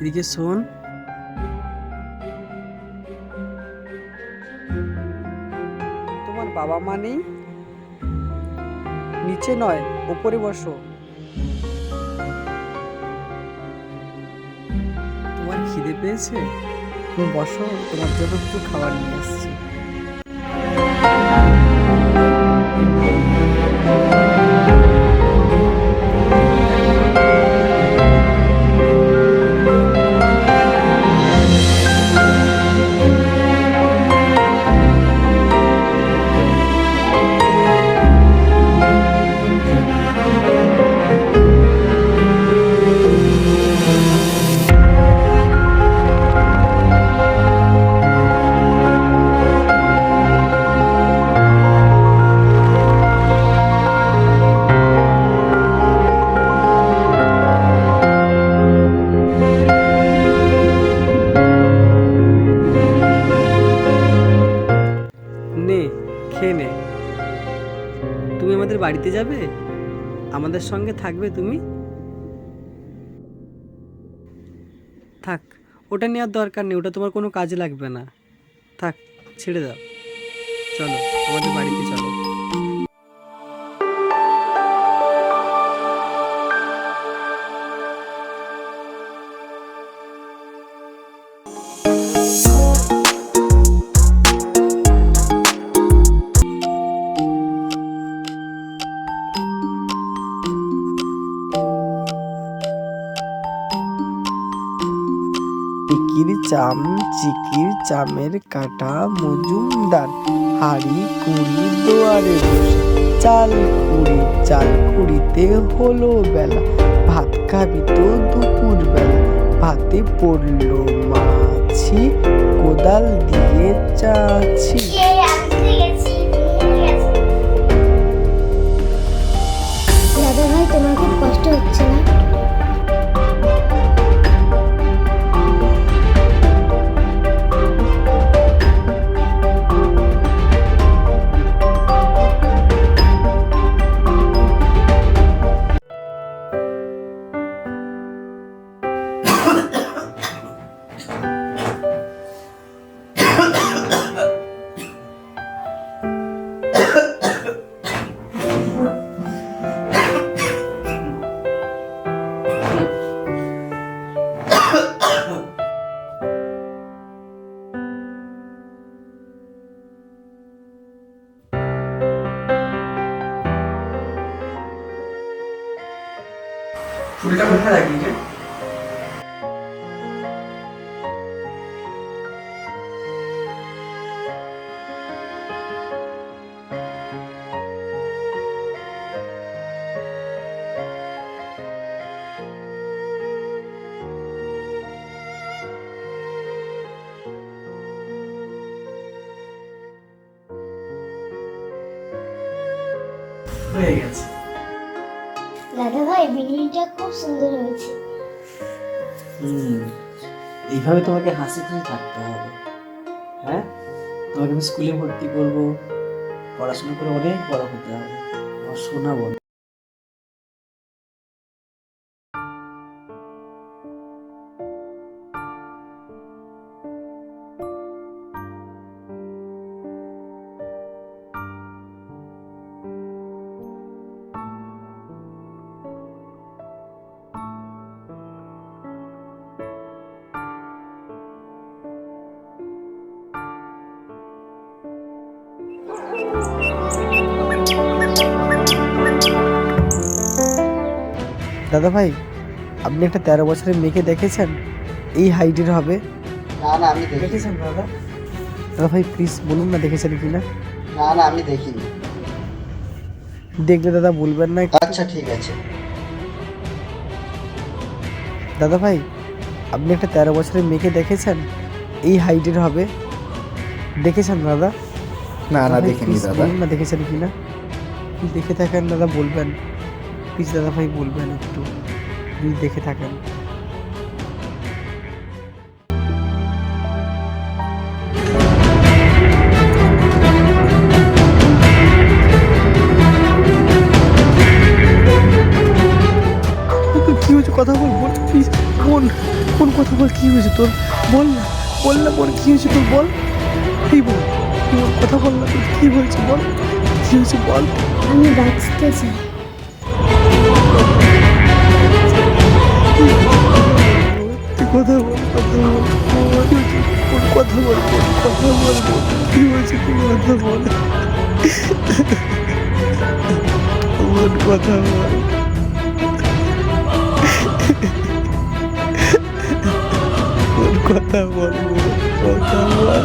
এদিকে শোন, তোমার বাবা মা নেই? নিচে নয়, উপরে বসো। তোমার খিদে পেয়েছে? তুমি বসো, তোমার জন্য কিছু খাবার নিয়ে আসছি। নে, খেয়ে নে। তুমি আমাদের বাড়িতে যাবে? আমাদের সঙ্গে থাকবে তুমি? থাক, ওটা নেওয়ার দরকার নেই, ওটা তোমার কোনো কাজে লাগবে না। থাক, ছেড়ে দাও। চলো, আমাদের বাড়িতে চলো। চিকির চাম চিকির চামের কাটা মজুমদার, হাড়ি কুড়ি দুয়ারে বসে, চাল কুড়িতে হলো বেলা, ভাত খাবি তো দুপুর বেলা, ভাতে পড়লো মাছি, কোদাল দিয়ে চাছি। দাদা ভাই, তোমার খুব কষ্ট হচ্ছে না? ফুলটা কোথায় রাখি রে? হয়ে গেছে। দাদা ভাই, বিড়িটা খুব সুন্দর হয়েছে। এইভাবে তোমাকে হাসি খুশি থাকতে হবে। হ্যাঁ, তোমাকে আমি স্কুলে ভর্তি করব, পড়াশোনা করে অনেক বড় হতে হবে। আমার সোনা বল। দাদা ভাই, আপনি একটা 13 বছরের মেয়েকে দেখেছেন? এই হাইটের হবে। না না, আমি দেখিনি। দেখেছেন দাদা? দাদা ভাই প্লিজ বলুন না দেখেছেন কিনা। না না, আমি দেখিনি। দেখলে দাদা বলবেন না? আচ্ছা ঠিক আছে। দাদা ভাই, আপনি একটা 13 বছরের মেয়েকে দেখেছেন? এই হাইটের হবে। দেখেছেন দাদা? না না, দাদা ভাই, দেখিনি please দাদা। বলুন না দেখেছেন কিনা। দেখে থাকেন দাদা বলবেন, প্লিজ দাদা ভাই বলবেন একটু, যদি দেখে থাকেন। কি হয়েছে, কথা বলবো প্লিজ বোন। কোন কথা বল, কি হয়েছে তোর? বল না, বল না বোন, কি হয়েছে তোর? বল, এই বল, এই বল, কথা বল না, তোর কি হয়েছে বল, কি হয়েছে বল। আমি বাঁচতে চাই। তুই কথা বল, কথা বল, বোন, কথা বল, বোন, কথা বল, বোন, কি হয়েছে তুই কথা বল, বোন, কথা বল, বোন, কথা বল, বোন, কথা বল।